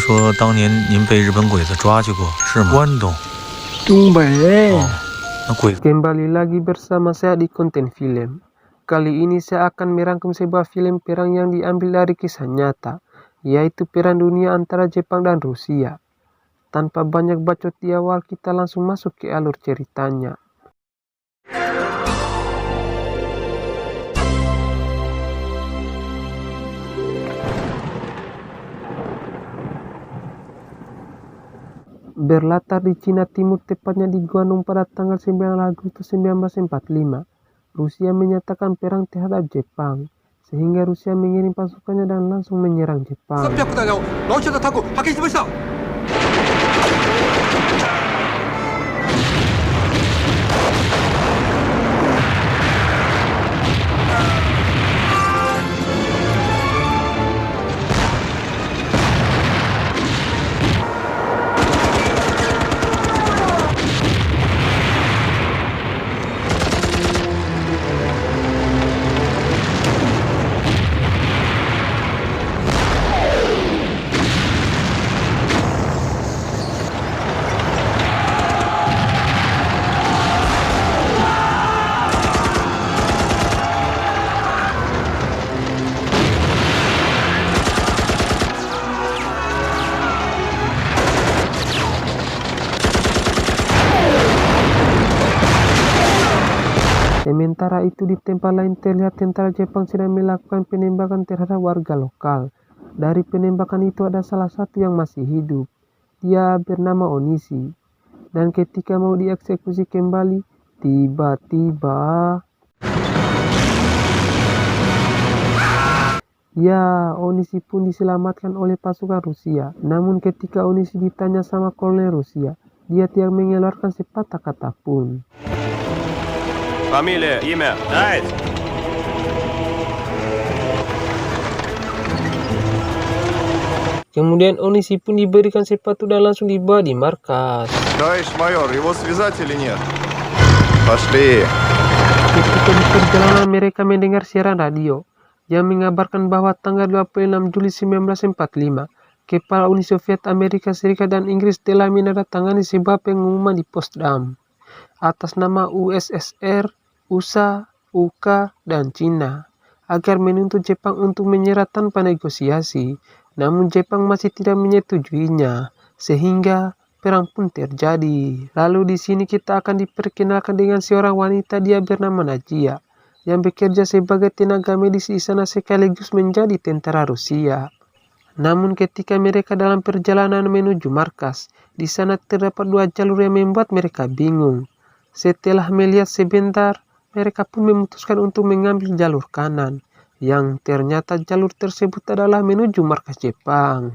说当年您被日本鬼子抓去过，是吗？关东。Tumben. Aku Kembali lagi bersama saya di konten film. Kali ini saya akan merangkum sebuah film perang yang diambil dari kisah nyata, yaitu Perang Dunia antara Jepang dan Rusia. Tanpa banyak bacot di awal, kita langsung masuk ke alur ceritanya. Berlatar di Cina Timur, tepatnya di Guangdong pada tanggal 9 Agustus 1945, Rusia menyatakan perang terhadap Jepang, sehingga Rusia mengirim pasukannya dan langsung menyerang Jepang. Sementara itu di tempat lain terlihat tentara Jepang sedang melakukan penembakan terhadap warga lokal. Dari penembakan itu ada salah satu yang masih hidup. Dia bernama Onishi. Dan ketika mau dieksekusi kembali, tiba-tiba... Ya, Onishi pun diselamatkan oleh pasukan Rusia. Namun ketika Onishi ditanya sama kolonel Rusia, dia tidak mengeluarkan sepatah kata pun. Фамилия, имя, дайте. Kemudian Onishi pun diberikan sepatu dan langsung dibawa di markas. Товарищ майор, его связать или нет? Пошли. Ketika di perjalanan mereka mendengar siaran radio yang mengabarkan bahwa tanggal 26 Juli 1945, kepala Uni Soviet, Amerika Serikat, dan Inggris telah menandatangani sebuah pengumuman di Potsdam atas nama USSR, USA, UK, dan Cina agar menuntut Jepang untuk menyerah tanpa negosiasi. Namun Jepang masih tidak menyetujuinya, sehingga perang pun terjadi. Lalu di sini kita akan diperkenalkan dengan seorang wanita, dia bernama Najia, yang bekerja sebagai tenaga medis di sana sekaligus menjadi tentara Rusia. Namun ketika mereka dalam perjalanan menuju markas, di sana terdapat dua jalur yang membuat mereka bingung. Setelah melihat sebentar, mereka pun memutuskan untuk mengambil jalur kanan, yang ternyata jalur tersebut adalah menuju markas Jepang.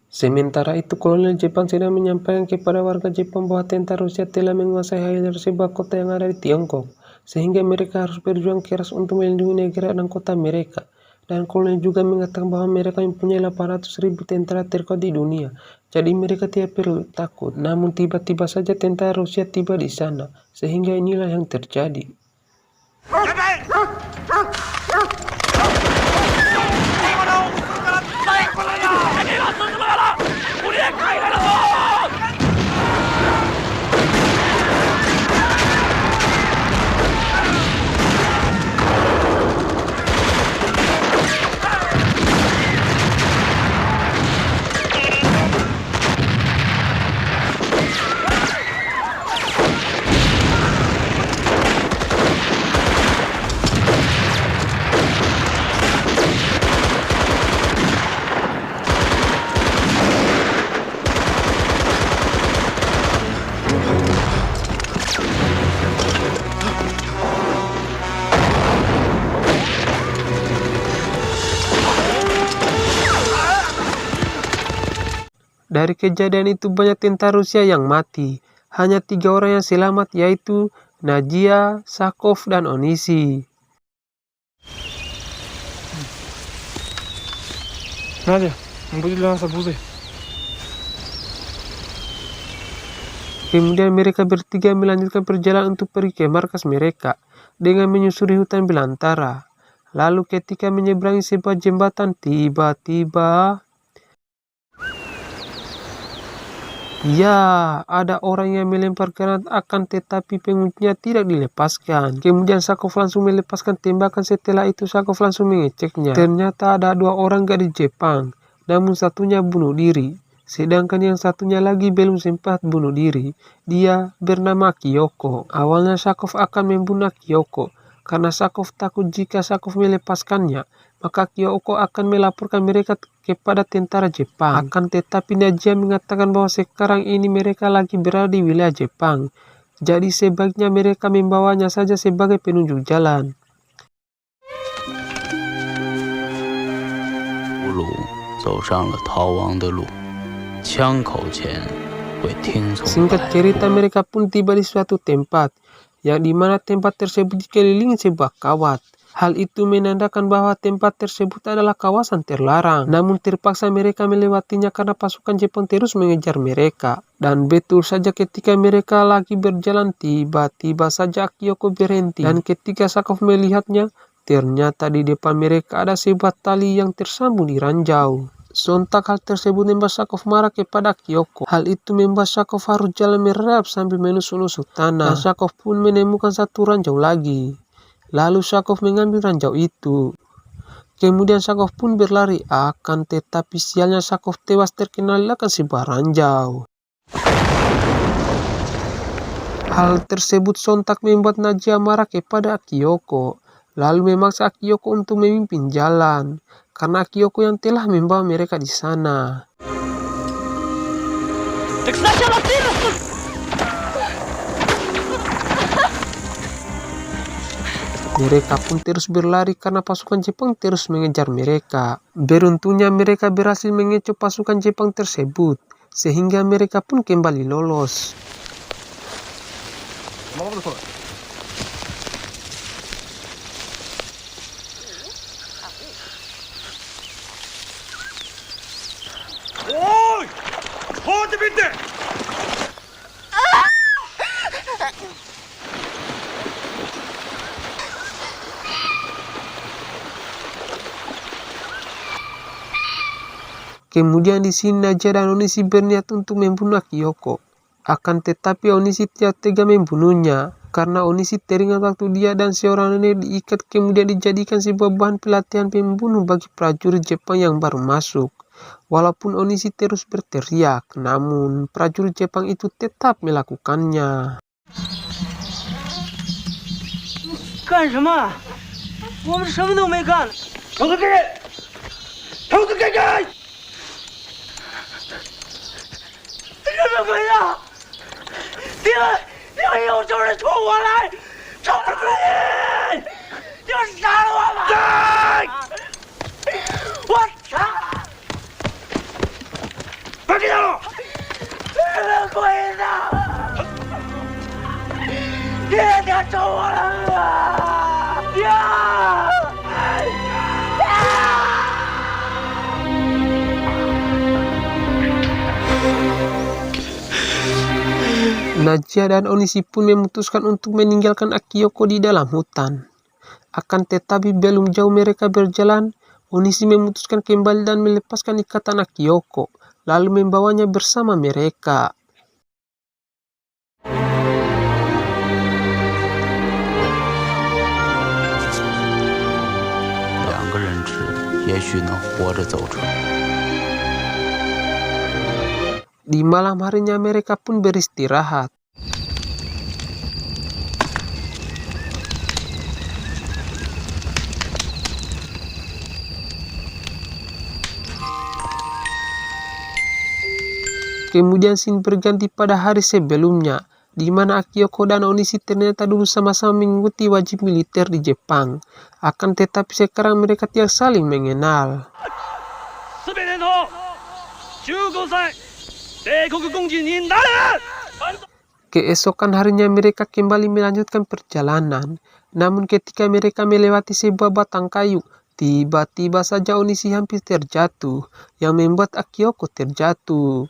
Sementara itu, kolonel Jepang sedang menyampaikan kepada warga Jepang bahwa tentara Rusia telah menguasai hampir sebuah kota yang ada di Tiongkok, sehingga mereka harus berjuang keras untuk melindungi negara dan kota mereka. Dan kolonel juga mengatakan bahwa mereka mempunyai 800.000 tentara terkuat di dunia, jadi mereka tidak perlu takut. Namun tiba-tiba saja tentara Rusia tiba di sana, sehingga inilah yang terjadi. Dari kejadian itu banyak tentara Rusia yang mati. Hanya 3 orang yang selamat, yaitu Najia, Sakov, dan Onishi. Надя, будет для нас обузой. Kemudian mereka bertiga melanjutkan perjalanan untuk pergi ke markas mereka dengan menyusuri hutan belantara. Lalu ketika menyeberangi sebuah jembatan, tiba-tiba Ya, ada orang yang melempar granat akan tetapi pengunjungnya tidak dilepaskan. Kemudian Sakov langsung melepaskan tembakan, setelah itu Sakov langsung mengeceknya. Ternyata ada 2 orang gadis Jepang, namun satunya bunuh diri. Sedangkan yang satunya lagi belum sempat bunuh diri. Dia bernama Kyoko. Awalnya Sakov akan membunuh Kyoko, karena Sakov takut jika Sakov melepaskannya, maka Kyoko akan melaporkan mereka kepada tentara Jepang. Akan tetapi Najia mengatakan bahwa sekarang ini mereka lagi berada di wilayah Jepang. Jadi sebaiknya mereka membawanya saja sebagai penunjuk jalan. 俘虏走上了逃亡的路，枪口前会听从 Singkat cerita, mereka pun tiba di suatu tempat, yang dimana tempat tersebut dikelilingi sebuah kawat. Hal itu menandakan bahwa tempat tersebut adalah kawasan terlarang. Namun terpaksa mereka melewatinya karena pasukan Jepang terus mengejar mereka. Dan betul saja ketika mereka lagi berjalan, tiba-tiba saja Kyoko berhenti. Dan ketika Sakov melihatnya, ternyata di depan mereka ada sebuah tali yang tersambung di ranjau. Sontak hal tersebut membuat Sakov marah kepada Kyoko. Hal itu membuat Sakov harus jalan merayap sambil menusuk-nusuk tanah. Dan Sakov pun menemukan satu ranjau lagi. Lalu Sakov mengambil ranjau itu. Kemudian Sakov pun berlari, akan tetapi sialnya Sakov tewas terkena ledakan sebuah ranjau. Hal tersebut sontak membuat Najia marah kepada Kyoko, lalu memaksa Kyoko untuk memimpin jalan, karena Kyoko yang telah membawa mereka di sana. Mereka pun terus berlari karena pasukan Jepang terus mengejar mereka. Beruntungnya mereka berhasil mengecoh pasukan Jepang tersebut, sehingga mereka pun kembali lolos. Kemudian di sini Najia dan Onishi berniat untuk membunuh Kyoko. Akan tetapi Onishi tidak tega membunuhnya, karena Onishi teringat waktu dia dan seorang nenek diikat kemudian dijadikan sebuah bahan pelatihan pembunuh bagi prajurit Jepang yang baru masuk. Walaupun Onishi terus berteriak, namun prajurit Jepang itu tetap melakukannya. 干什么？我们什么都没干。投资给人，投资给人！什么鬼呀！你们有仇人冲我来，冲我来！你们杀了我吧！我操！快给他了！什么鬼呢？爹爹冲我来了！呀！ Najia dan Onishi pun memutuskan untuk meninggalkan Kyoko di dalam hutan. Akan tetapi belum jauh mereka berjalan, Onishi memutuskan kembali dan melepaskan ikatan Kyoko, lalu membawanya bersama mereka. 2个人质也许能活着走出来。 Di malam harinya mereka pun beristirahat. Kemudian scene berganti pada hari sebelumnya, di mana Kyoko dan Onishi ternyata dulu sama-sama mengikuti wajib militer di Jepang. Akan tetapi sekarang mereka tidak saling mengenal. Keesokan harinya mereka kembali melanjutkan perjalanan. Namun ketika mereka melewati sebuah batang kayu, tiba-tiba saja Onishi hampir terjatuh, yang membuat Kyoko terjatuh.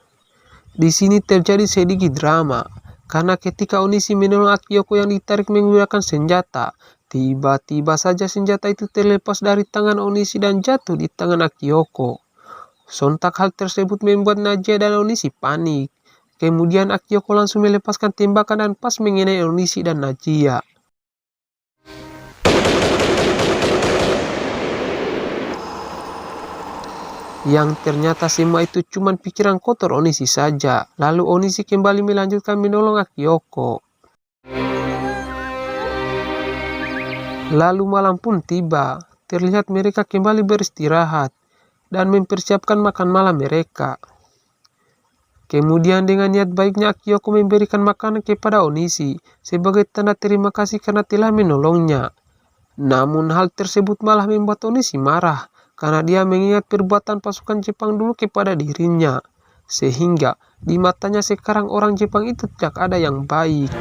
Di sini terjadi sedikit drama, karena ketika Onishi menolong Kyoko yang ditarik menggunakan senjata, tiba-tiba saja senjata itu terlepas dari tangan Onishi dan jatuh di tangan Kyoko. Sontak hal tersebut membuat Najia dan Onishi panik. Kemudian Akiyoko langsung melepaskan tembakan dan pas mengenai Onishi dan Najia. Yang ternyata semua itu cuma pikiran kotor Onishi saja. Lalu Onishi kembali melanjutkan menolong Akiyoko. Lalu malam pun tiba. Terlihat mereka kembali beristirahat dan mempersiapkan makan malam mereka. Kemudian dengan niat baiknya Akiyoko memberikan makanan kepada Onishi sebagai tanda terima kasih karena telah menolongnya. Namun hal tersebut malah membuat Onishi marah karena dia mengingat perbuatan pasukan Jepang dulu kepada dirinya. Sehingga di matanya sekarang orang Jepang itu tidak ada yang baik.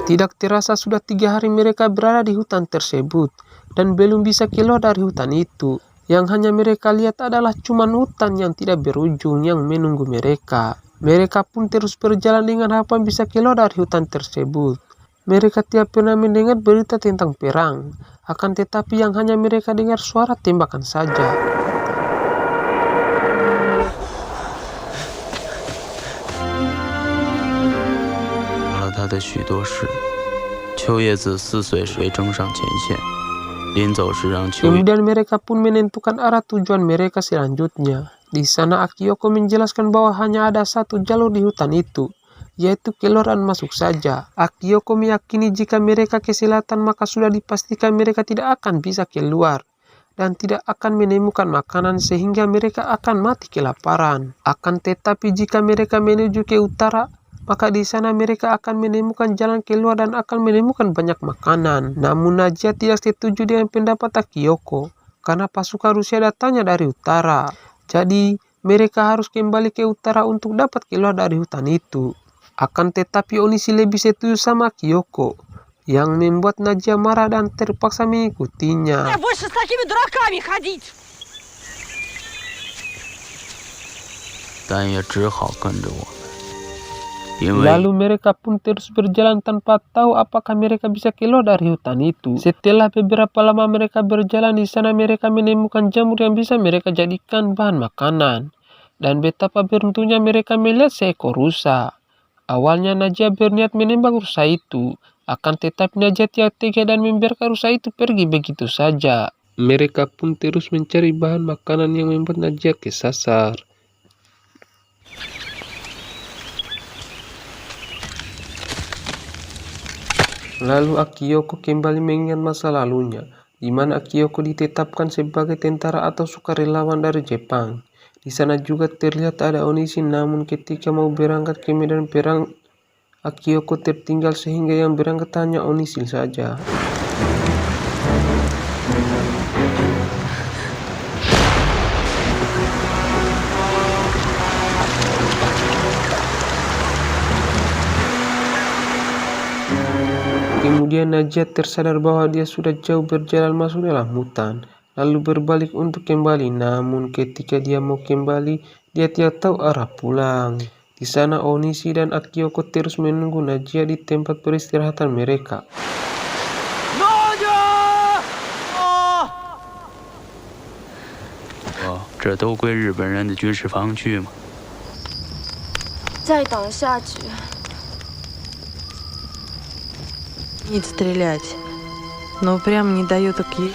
Tidak terasa sudah 3 hari mereka berada di hutan tersebut dan belum bisa keluar dari hutan itu. Yang hanya mereka lihat adalah cuma hutan yang tidak berujung yang menunggu mereka. Mereka pun terus berjalan dengan harapan bisa keluar dari hutan tersebut. Mereka tidak pernah mendengar berita tentang perang, akan tetapi yang hanya mereka dengar suara tembakan saja. 他的许多事。秋叶子4岁时被征上前线，临走时让秋叶。 Kemudian mereka pun menentukan arah tujuan mereka selanjutnya. Di sana Akiyoko menjelaskan bahwa hanya ada satu jalur di hutan itu, yaitu keluar dan masuk saja. Akiyoko meyakini jika mereka ke selatan maka sudah dipastikan mereka tidak akan bisa keluar dan tidak akan menemukan makanan sehingga mereka akan mati kelaparan. Akan tetapi jika mereka menuju ke utara, maka di sana mereka akan menemukan jalan keluar dan akan menemukan banyak makanan. Namun Najia tidak setuju dengan pendapat Akiyoko karena pasukan Rusia datangnya dari utara. Jadi mereka harus kembali ke utara untuk dapat keluar dari hutan itu. Akan tetapi Onishi lebih setuju sama Akiyoko, yang membuat Najia marah dan terpaksa mengikutinya. Lalu mereka pun terus berjalan tanpa tahu apakah mereka bisa keluar dari hutan itu. Setelah beberapa lama mereka berjalan di sana, mereka menemukan jamur yang bisa mereka jadikan bahan makanan. Dan betapa beruntungnya mereka melihat seekor rusa. Awalnya Najia berniat menembak rusa itu, akan tetapi Najia tidak tega dan membiarkan rusa itu pergi begitu saja. Mereka pun terus mencari bahan makanan yang membuat Najia kesasar. Lalu Akiyoko kembali mengingat masa lalunya, di mana Akiyoko ditetapkan sebagai tentara atau sukarelawan dari Jepang. Di sana juga terlihat ada Onishi, namun ketika mau berangkat ke medan perang, Akiyoko tertinggal sehingga yang berangkat hanya Onishi saja. Kemudian Najia tersadar bahwa dia sudah jauh berjalan masuk dalam hutan, lalu berbalik untuk kembali. Namun ketika dia mau kembali, dia tidak tahu arah pulang. Di sana Onishi dan Akiyoko terus menunggu Najia di tempat peristirahatan mereka.这都归日本人的军事防区吗？再倒下去。 стрелять, но прям не дает такие.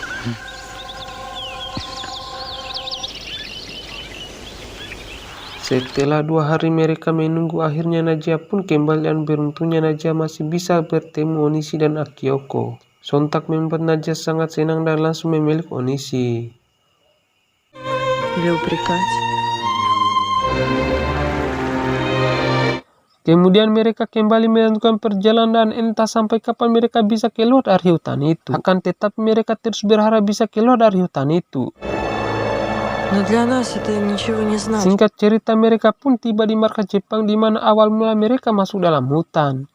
Setelah 2 hari mereka menunggu, akhirnya Najia pun kembali dan beruntungnya Najia masih bisa bertemu Onishi dan Akiyoko. Sontak membuat Najia sangat senang dan langsung memeluk Onishi. Kemudian mereka kembali melanjutkan perjalanan dan entah sampai kapan mereka bisa keluar dari hutan itu. Akan tetapi mereka terus berharap bisa keluar dari hutan itu. Singkat cerita, mereka pun tiba di markas Jepang di mana awal mula mereka masuk dalam hutan.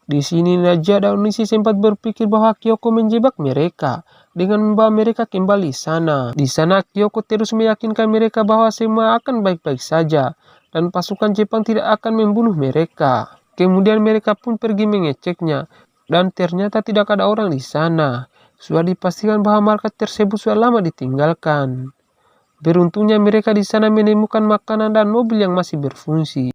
Di sini Naja dan Onishi sempat berpikir bahwa Kyoko menjebak mereka dengan membawa mereka kembali sana. Di sana Kyoko terus meyakinkan mereka bahwa semua akan baik-baik saja dan pasukan Jepang tidak akan membunuh mereka. Kemudian mereka pun pergi mengeceknya dan ternyata tidak ada orang di sana. Sudah dipastikan bahwa markas tersebut sudah lama ditinggalkan. Beruntungnya mereka di sana menemukan makanan dan mobil yang masih berfungsi.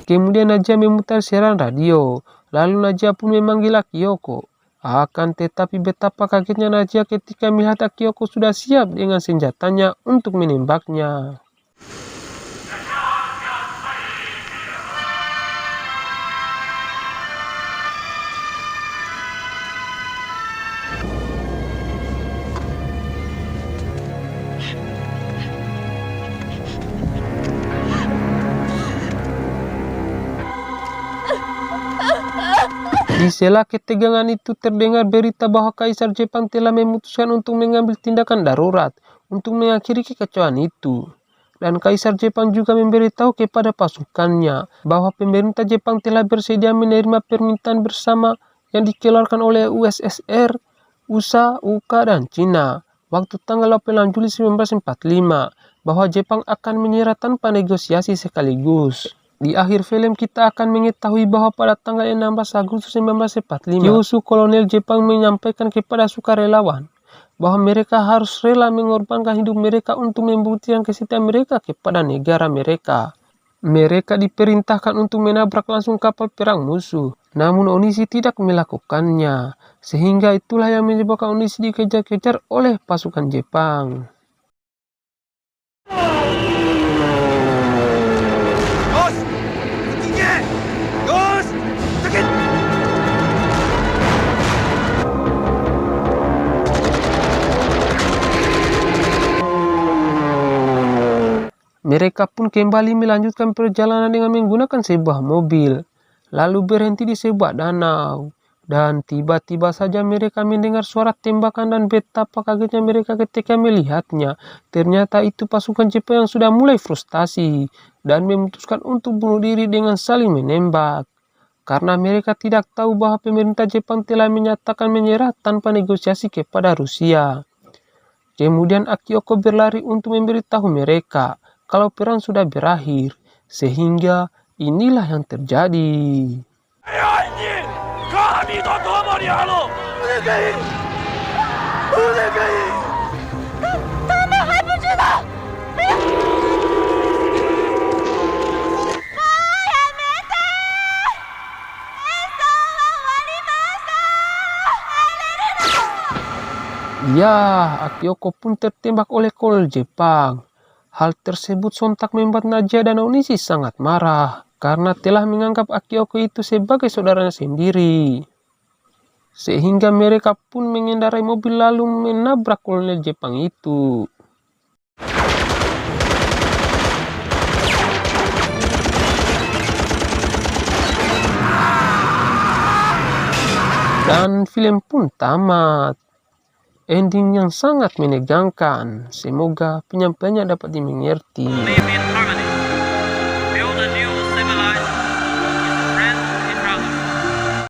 Kemudian Naja memutar siaran radio. Lalu Naja pun memanggil Kyoko. Akan tetapi betapa kagetnya Naja ketika melihat Kyoko sudah siap dengan senjatanya untuk menembaknya. Di sela ketegangan itu terdengar berita bahwa Kaisar Jepang telah memutuskan untuk mengambil tindakan darurat untuk mengakhiri kekacauan itu. Dan Kaisar Jepang juga memberitahu kepada pasukannya bahwa pemerintah Jepang telah bersedia menerima permintaan bersama yang dikeluarkan oleh USSR, USA, UK, dan Cina waktu tanggal 8 Juli 1945 bahwa Jepang akan menyerah tanpa negosiasi sekaligus. Di akhir film kita akan mengetahui bahwa pada tanggal 16 Agustus 1945, Kyosho Kolonel Jepang menyampaikan kepada sukarelawan bahwa mereka harus rela mengorbankan hidup mereka untuk membuktikan kesetiaan mereka kepada negara mereka. Mereka diperintahkan untuk menabrak langsung kapal perang musuh, namun Onishi tidak melakukannya, sehingga itulah yang menyebabkan Onishi dikejar-kejar oleh pasukan Jepang. Mereka pun kembali melanjutkan perjalanan dengan menggunakan sebuah mobil, lalu berhenti di sebuah danau. Dan tiba-tiba saja mereka mendengar suara tembakan dan betapa kagetnya mereka ketika melihatnya. Ternyata itu pasukan Jepang yang sudah mulai frustasi dan memutuskan untuk bunuh diri dengan saling menembak. Karena mereka tidak tahu bahwa pemerintah Jepang telah menyatakan menyerah tanpa negosiasi kepada Rusia. Kemudian Kyoko berlari untuk memberitahu mereka kalau perang sudah berakhir, sehingga inilah yang terjadi. Ya, Kyoko pun tertembak oleh kolonel Jepang. Hal tersebut sontak membuat Naja dan Onishi sangat marah karena telah menganggap Kyoko itu sebagai saudaranya sendiri. Sehingga mereka pun mengendarai mobil lalu menabrak kolonel Jepang itu. Dan film pun tamat. Ending yang sangat menegangkan. Semoga penyampaiannya dapat dimengerti.